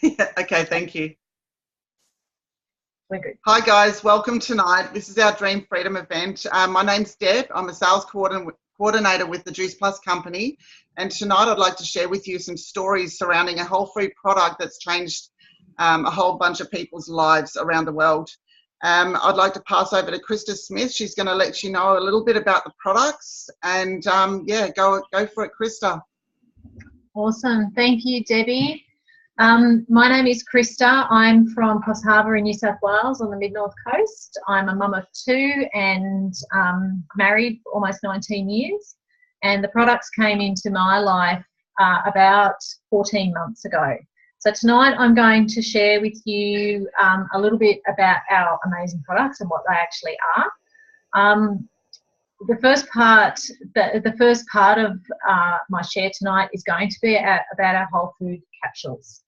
Yeah, okay, thank you. We're good. Hi guys, welcome tonight. This is our Dream Freedom event. My name's Deb. I'm a sales coordinator with the Juice Plus company, and tonight I'd like to share with you some stories surrounding a whole food product that's changed a whole bunch of people's lives around the world. I'd like to pass over to Krista Smith. She's going to let you know a little bit about the products, and yeah, go for it, Krista. Awesome. Thank you, Debbie. My name is Krista. I'm from Coffs Harbour in New South Wales on the mid-north coast. I'm a mum of two and married for almost 19 years. And the products came into my life about 14 months ago. So tonight I'm going to share with you a little bit about our amazing products and what they actually are. The first part of my share tonight is going to be about our whole food capsules.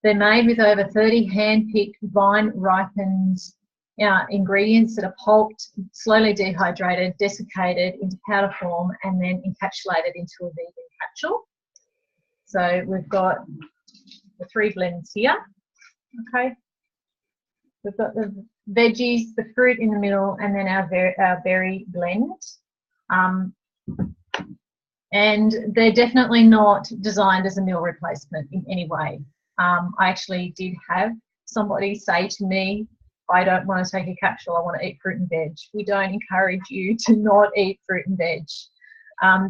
They're made with over 30 hand-picked, vine-ripened ingredients that are pulped, slowly dehydrated, desiccated into powder form, and then encapsulated into a vegan capsule. So we've got the 3 blends here. Okay. We've got the veggies, the fruit in the middle, and then our berry blend. And they're definitely not designed as a meal replacement in any way. I actually did have somebody say to me, I don't want to take a capsule, I want to eat fruit and veg. We don't encourage you to not eat fruit and veg.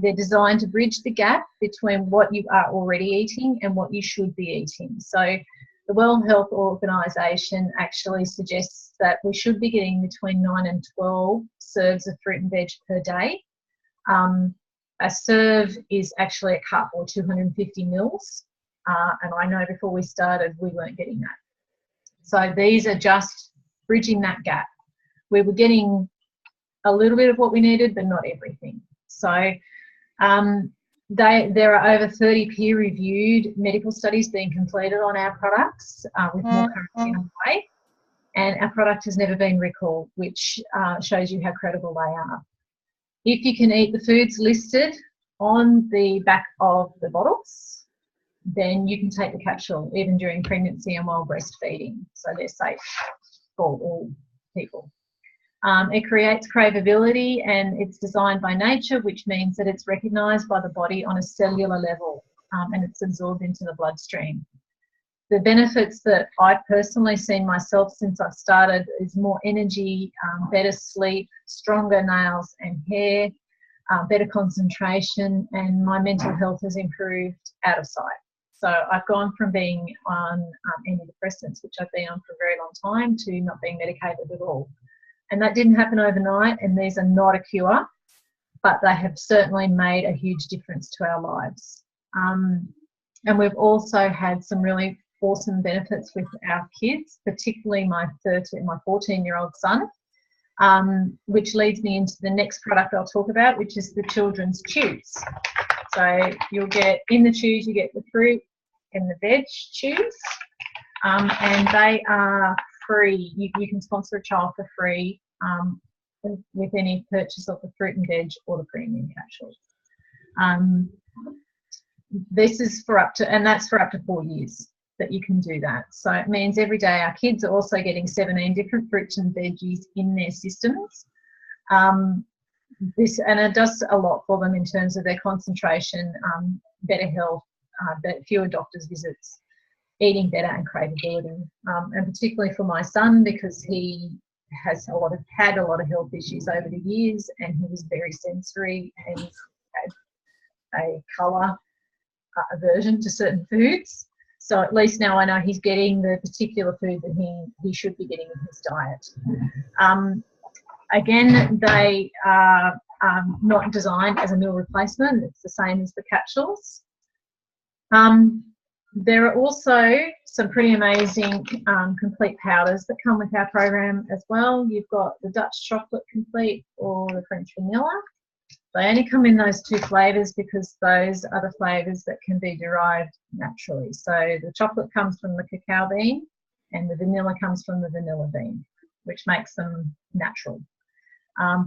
They're designed to bridge the gap between what you are already eating and what you should be eating. So the World Health Organization actually suggests that we should be getting between 9 and 12 serves of fruit and veg per day. A serve is actually a cup or 250 mils. And I know before we started, we weren't getting that. So these are just bridging that gap. We were getting a little bit of what we needed, but not everything. So there are over 30 peer-reviewed medical studies being completed on our products with more currently underway. And our product has never been recalled, which shows you how credible they are. If you can eat the foods listed on the back of the bottles, then you can take the capsule even during pregnancy and while breastfeeding. So they're safe for all people. It creates craveability, and it's designed by nature, which means that it's recognised by the body on a cellular level and it's absorbed into the bloodstream. The benefits that I've personally seen myself since I've started is more energy, better sleep, stronger nails and hair, better concentration, and my mental health has improved out of sight. So I've gone from being on antidepressants, which I've been on for a very long time, to not being medicated at all. And that didn't happen overnight, and these are not a cure, but they have certainly made a huge difference to our lives. And we've also had some really awesome benefits with our kids, particularly my 14-year-old son, which leads me into the next product I'll talk about, which is the children's chews. So you'll get, in the chews, you get the fruit and the veg chews, and they are free. You can sponsor a child for free with any purchase of the fruit and veg or the premium capsules. This is for that's for up to 4 years that you can do that. So it means every day our kids are also getting 17 different fruits and veggies in their systems. And it does a lot for them in terms of their concentration, better health, fewer doctor's visits, eating better, and craveability. And particularly for my son, because he has had a lot of health issues over the years, and he was very sensory and had a colour aversion to certain foods. So at least now I know he's getting the particular food that he should be getting in his diet. Again, they are not designed as a meal replacement. It's the same as the capsules. There are also some pretty amazing complete powders that come with our program as well. You've got the Dutch chocolate complete or the French vanilla. They only come in those 2 flavours because those are the flavours that can be derived naturally. So the chocolate comes from the cacao bean and the vanilla comes from the vanilla bean, which makes them natural.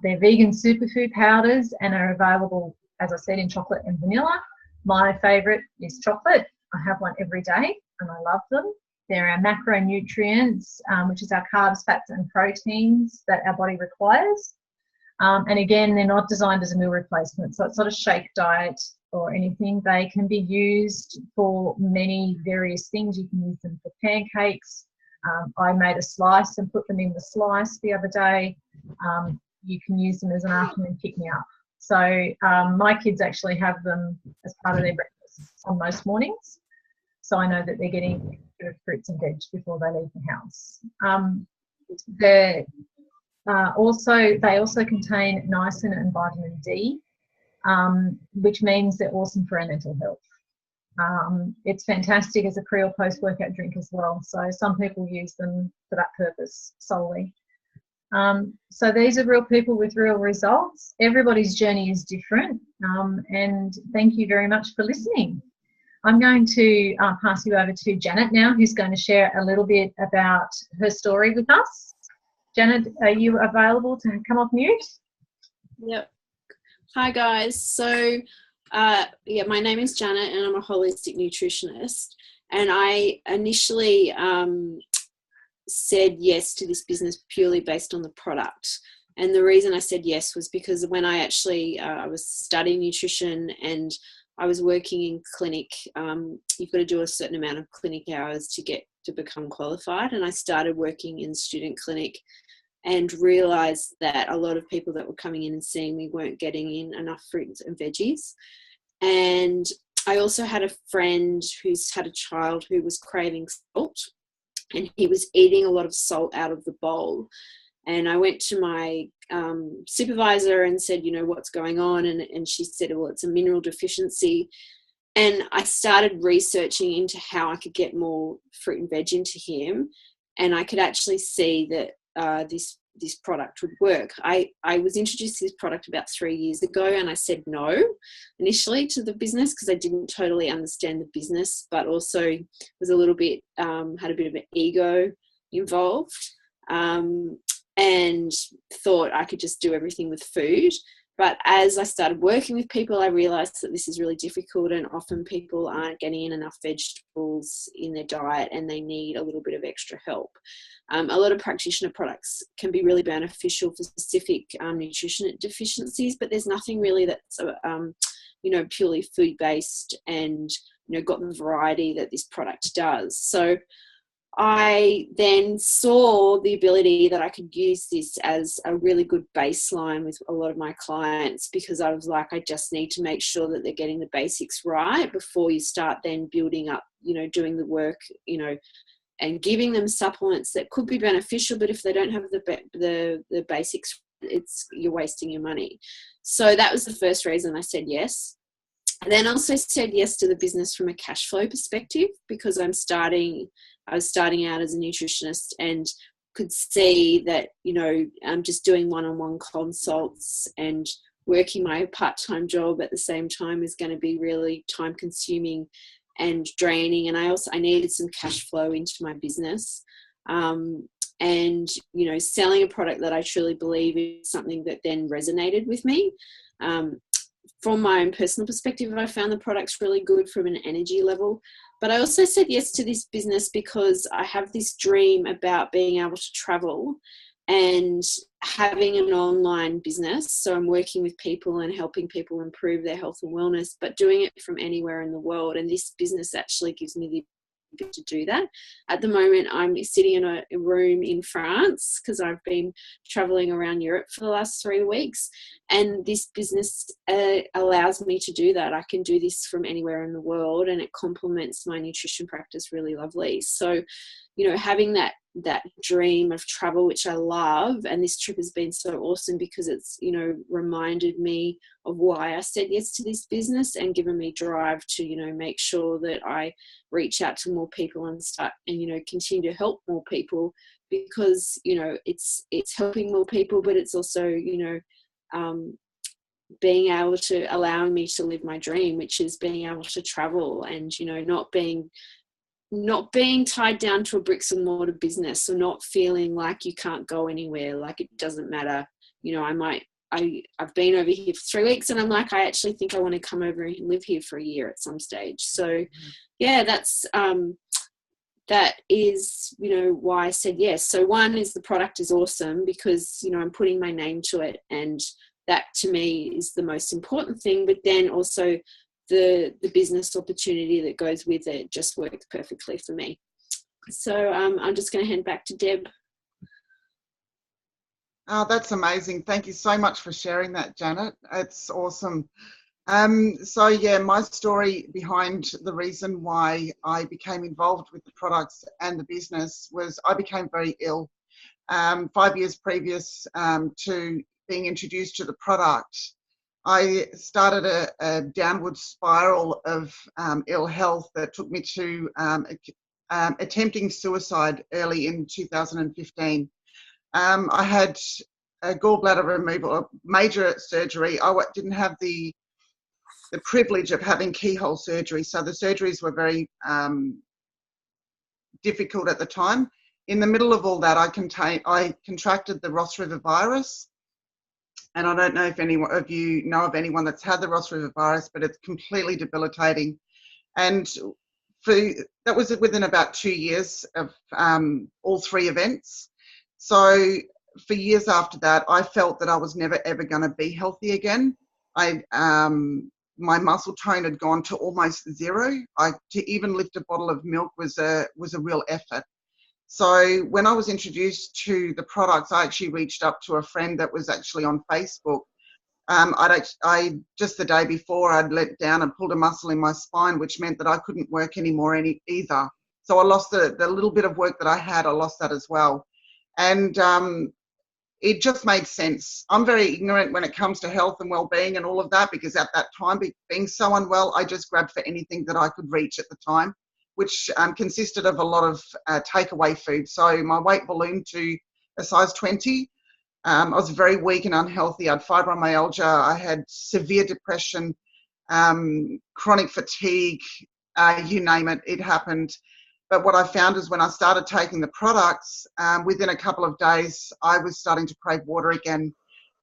They're vegan superfood powders and are available, as I said, in chocolate and vanilla. My favourite is chocolate. I have one every day and I love them. They're our macronutrients, which is our carbs, fats and proteins that our body requires. And again, they're not designed as a meal replacement, so it's not a shake diet or anything. They can be used for many various things. You can use them for pancakes. I made a slice and put them in the slice the other day. You can use them as an afternoon pick-me-up. So my kids actually have them as part of their breakfast on most mornings. So I know that they're getting fruits and veg before they leave the house. They also contain niacin and vitamin D, which means they're awesome for our mental health. It's fantastic as a pre or post workout drink as well. So some people use them for that purpose solely. So these are real people with real results. Everybody's journey is different. And thank you very much for listening. I'm going to pass you over to Janet now, who's going to share a little bit about her story with us. Janet, are you available to come off mute? Yep. Hi, guys. So, my name is Janet and I'm a holistic nutritionist. And I initially said yes to this business purely based on the product. And the reason I said yes was because when I actually I was studying nutrition and I was working in clinic, you've got to do a certain amount of clinic hours to become qualified. And I started working in student clinic and realised that a lot of people that were coming in and seeing me weren't getting in enough fruits and veggies. And I also had a friend who's had a child who was craving salt, and he was eating a lot of salt out of the bowl. And I went to my supervisor and said, what's going on? And she said, well, it's a mineral deficiency. And I started researching into how I could get more fruit and veg into him. And I could actually see that this product would work. I was introduced to this product about 3 years ago, and I said no initially to the business because I didn't totally understand the business, but also was a little bit, had a bit of an ego involved, and thought I could just do everything with food. But as I started working with people, I realised that this is really difficult, and often people aren't getting in enough vegetables in their diet and they need a little bit of extra help. A lot of practitioner products can be really beneficial for specific nutrition deficiencies, but there's nothing really that's, purely food-based and, got the variety that this product does. So I then saw the ability that I could use this as a really good baseline with a lot of my clients, because I was like, I just need to make sure that they're getting the basics right before you start then building up, doing the work, and giving them supplements that could be beneficial, but if they don't have the basics, you're wasting your money. So that was the first reason I said yes. And then also said yes to the business from a cash flow perspective, because I was starting out as a nutritionist and could see that, I'm just doing one-on-one consults and working my part-time job at the same time is going to be really time consuming and draining. And I needed some cash flow into my business. And, selling a product that I truly believe is something that then resonated with me. From my own personal perspective, I found the products really good from an energy level. But I also said yes to this business because I have this dream about being able to travel and having an online business. So I'm working with people and helping people improve their health and wellness, but doing it from anywhere in the world. And this business actually gives me the ability to do that. At the moment, I'm sitting in a room in France because I've been traveling around Europe for the last 3 weeks. And this business allows me to do that. I can do this from anywhere in the world, and it complements my nutrition practice really lovely. So, having that dream of travel, which I love, and this trip has been so awesome because it's, reminded me of why I said yes to this business and given me drive to, make sure that I reach out to more people and start and, continue to help more people, because, it's helping more people, but it's also, being able to allowing me to live my dream, which is being able to travel and, not being tied down to a bricks and mortar business, or not feeling like you can't go anywhere, like it doesn't matter. I've been over here for 3 weeks and I'm like, I actually think I want to come over and live here for a year at some stage. So yeah, that's that is, why I said yes. So one is the product is awesome because, I'm putting my name to it, and that to me is the most important thing. But then also the business opportunity that goes with it just worked perfectly for me. So I'm just going to hand back to Deb. Oh, that's amazing. Thank you so much for sharing that, Janet. It's awesome. So yeah, my story behind the reason why I became involved with the products and the business was I became very ill 5 years previous to being introduced to the product. I started a downward spiral of ill health that took me to attempting suicide early in 2015. I had a gallbladder removal, a major surgery. I didn't have the privilege of having keyhole surgery, so the surgeries were very difficult at the time. In the middle of all that, I contracted the Ross River virus, and I don't know if any of you know of anyone that's had the Ross River virus, but it's completely debilitating. And that was within about 2 years of all three events. So for years after that, I felt that I was never ever going to be healthy again. My muscle tone had gone to almost zero. To even lift a bottle of milk was a real effort. So when I was introduced to the products, I actually reached up to a friend that was actually on Facebook. I just the day before, I'd let down and pulled a muscle in my spine, which meant that I couldn't work anymore either. So I lost the little bit of work that I had. I lost that as well. And it just made sense. I'm very ignorant when it comes to health and well-being and all of that, because at that time, being so unwell, I just grabbed for anything that I could reach at the time, which consisted of a lot of takeaway food. So my weight ballooned to a size 20. I was very weak and unhealthy. I had fibromyalgia. I had severe depression, chronic fatigue, you name it, it happened. But what I found is when I started taking the products, within a couple of days, I was starting to crave water again.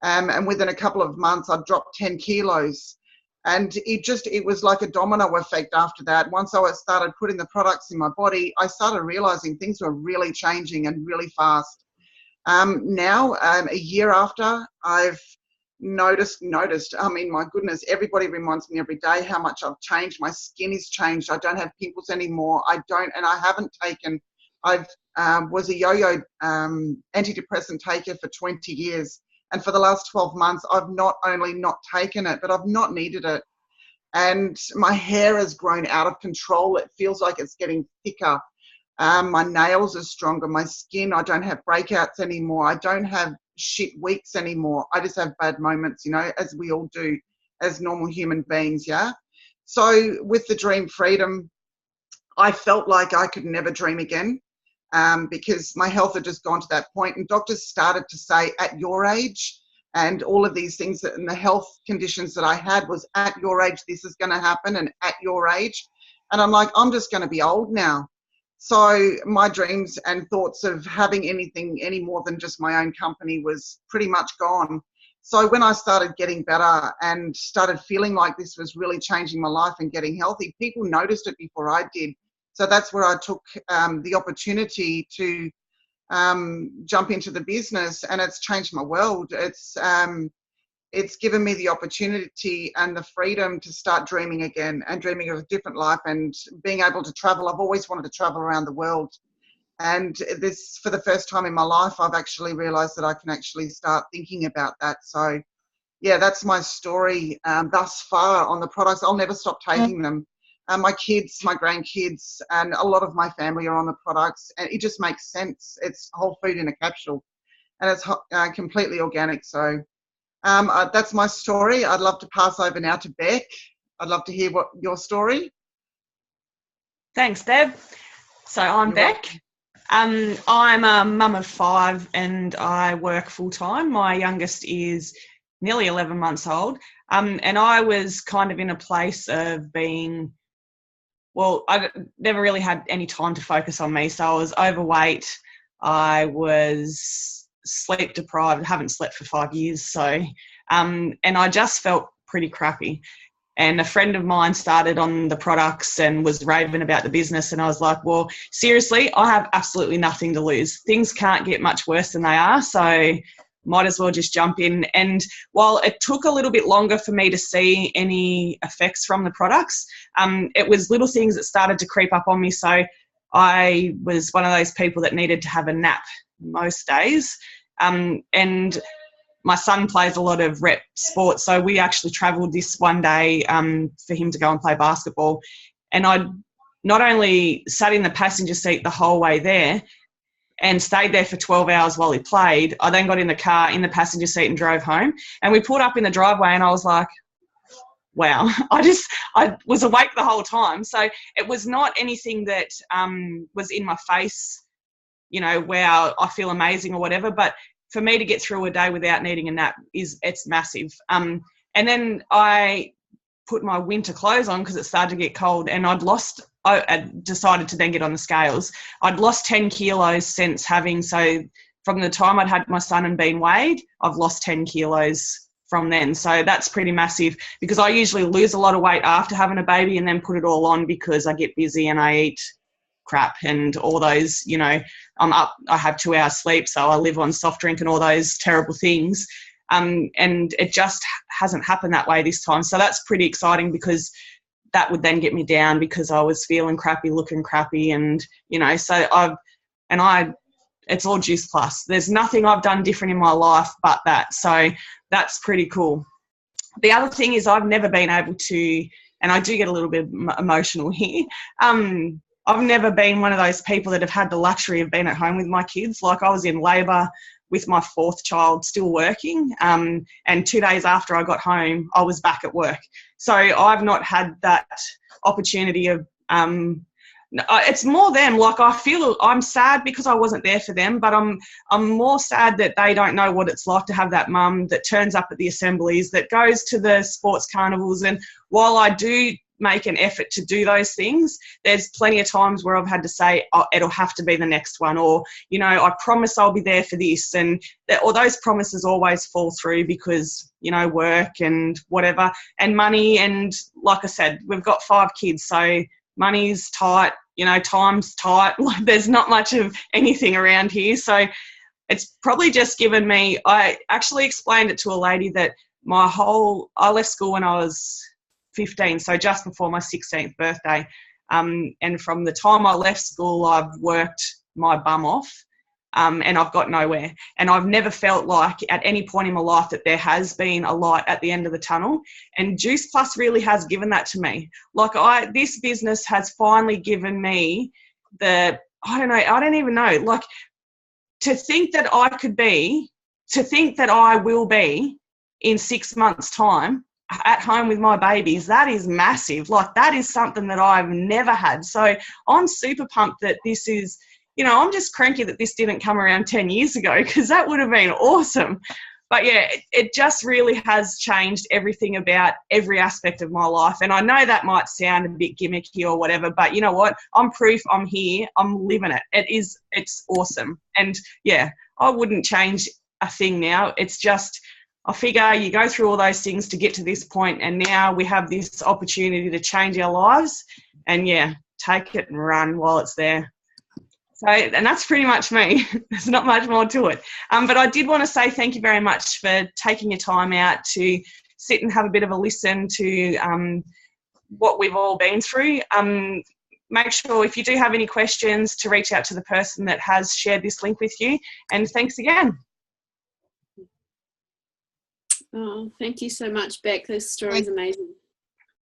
And within a couple of months, I dropped 10 kilos. And it was like a domino effect after that. Once I started putting the products in my body, I started realizing things were really changing and really fast. Now, a year after, I've noticed, I mean, my goodness, everybody reminds me every day how much I've changed. My skin is changed. I don't have pimples anymore. I was a yo-yo antidepressant taker for 20 years. And for the last 12 months, I've not only not taken it, but I've not needed it. And my hair has grown out of control. It feels like it's getting thicker. My nails are stronger. My skin, I don't have breakouts anymore. I don't have shit weeks anymore. I just have bad moments, as we all do as normal human beings, yeah? So with the Dream Freedom, I felt like I could never dream again because my health had just gone to that point. And doctors started to say, at your age, and all of these things and the health conditions that I had was at your age, this is going to happen, and at your age. And I'm like, I'm just going to be old now. So my dreams and thoughts of having anything any more than just my own company was pretty much gone. So when I started getting better and started feeling like this was really changing my life and getting healthy, people noticed it before I did. So that's where I took the opportunity to jump into the business, and it's changed my world. It's given me the opportunity and the freedom to start dreaming again and dreaming of a different life and being able to travel. I've always wanted to travel around the world. And this, for the first time in my life, I've actually realized that I can actually start thinking about that. So yeah, that's my story thus far on the products. I'll never stop taking them. My kids, my grandkids, and a lot of my family are on the products, and it just makes sense. It's whole food in a capsule, and it's completely organic. So that's my story. I'd love to pass over now to Beck. I'd love to hear what your story. Thanks, Deb. So I'm You're Beck. I'm a mum of 5 and I work full time. My youngest is nearly 11 months old. And I was kind of in a place of being, well, I never really had any time to focus on me. So I was overweight. I was sleep deprived. I haven't slept for 5 years. So, and I just felt pretty crappy. And a friend of mine started on the products and was raving about the business. And I was like, well, seriously, I have absolutely nothing to lose. Things can't get much worse than they are. So might as well just jump in. And while it took a little bit longer for me to see any effects from the products, it was little things that started to creep up on me. So I was one of those people that needed to have a nap most days. And my son plays a lot of rep sports, so we actually travelled this one day for him to go and play basketball. And I not only sat in the passenger seat the whole way there and stayed there for 12 hours while he played, I then got in the car in the passenger seat and drove home. And we pulled up in the driveway and I was like, wow, I was awake the whole time. So it was not anything that was in my face, you know, where I feel amazing or whatever, but for me to get through a day without needing a nap it's massive. And then I put my winter clothes on because it started to get cold, and I decided to then get on the scales. I'd lost 10 kilos since having, so from the time I'd had my son and been weighed, I've lost 10 kilos from then. So that's pretty massive, because I usually lose a lot of weight after having a baby and then put it all on because I get busy and I eat crap and all those, you know, I'm up, I have 2 hours sleep, so I live on soft drink and all those terrible things. And it just hasn't happened that way this time. So that's pretty exciting, because that would then get me down because I was feeling crappy, looking crappy, and, you know, so it's all Juice Plus. There's nothing I've done different in my life but that. So that's pretty cool. The other thing is I've never been able to, and I do get a little bit emotional here, I've never been one of those people that have had the luxury of being at home with my kids. Like, I was in labour with my 4th child still working, and 2 days after I got home, I was back at work. So I've not had that opportunity of, it's more them. Like, I feel I'm sad because I wasn't there for them, but I'm more sad that they don't know what it's like to have that mum that turns up at the assemblies, that goes to the sports carnivals. And while I do make an effort to do those things, there's plenty of times where I've had to say, oh, it'll have to be the next one, or, you know, I promise I'll be there for this, and or those promises always fall through because, you know, work and whatever, and money, and like I said, we've got 5 kids, so money's tight, you know, time's tight. Like, there's not much of anything around here. So it's probably just given me, I actually explained it to a lady that I left school when I was 15, so just before my 16th birthday. And from the time I left school, I've worked my bum off, and I've got nowhere. And I've never felt like at any point in my life that there has been a light at the end of the tunnel. And Juice Plus really has given that to me. Like, this business has finally given me I don't even know, like, to think that I will be in 6 months' time at home with my babies, that is massive. Like, that is something that I've never had. So I'm super pumped that this is, you know, I'm just cranky that this didn't come around 10 years ago, because that would have been awesome. But yeah, it just really has changed everything about every aspect of my life. And I know that might sound a bit gimmicky or whatever, but you know what? I'm proof. I'm here. I'm living it. It's awesome. And yeah, I wouldn't change a thing now. It's just, I figure you go through all those things to get to this point, and now we have this opportunity to change our lives, and yeah, take it and run while it's there. So, and that's pretty much me. There's not much more to it. But I did want to say thank you very much for taking your time out to sit and have a bit of a listen to what we've all been through. Make sure, if you do have any questions, to reach out to the person that has shared this link with you. And thanks again. Oh, thank you so much, Beck. This story is amazing.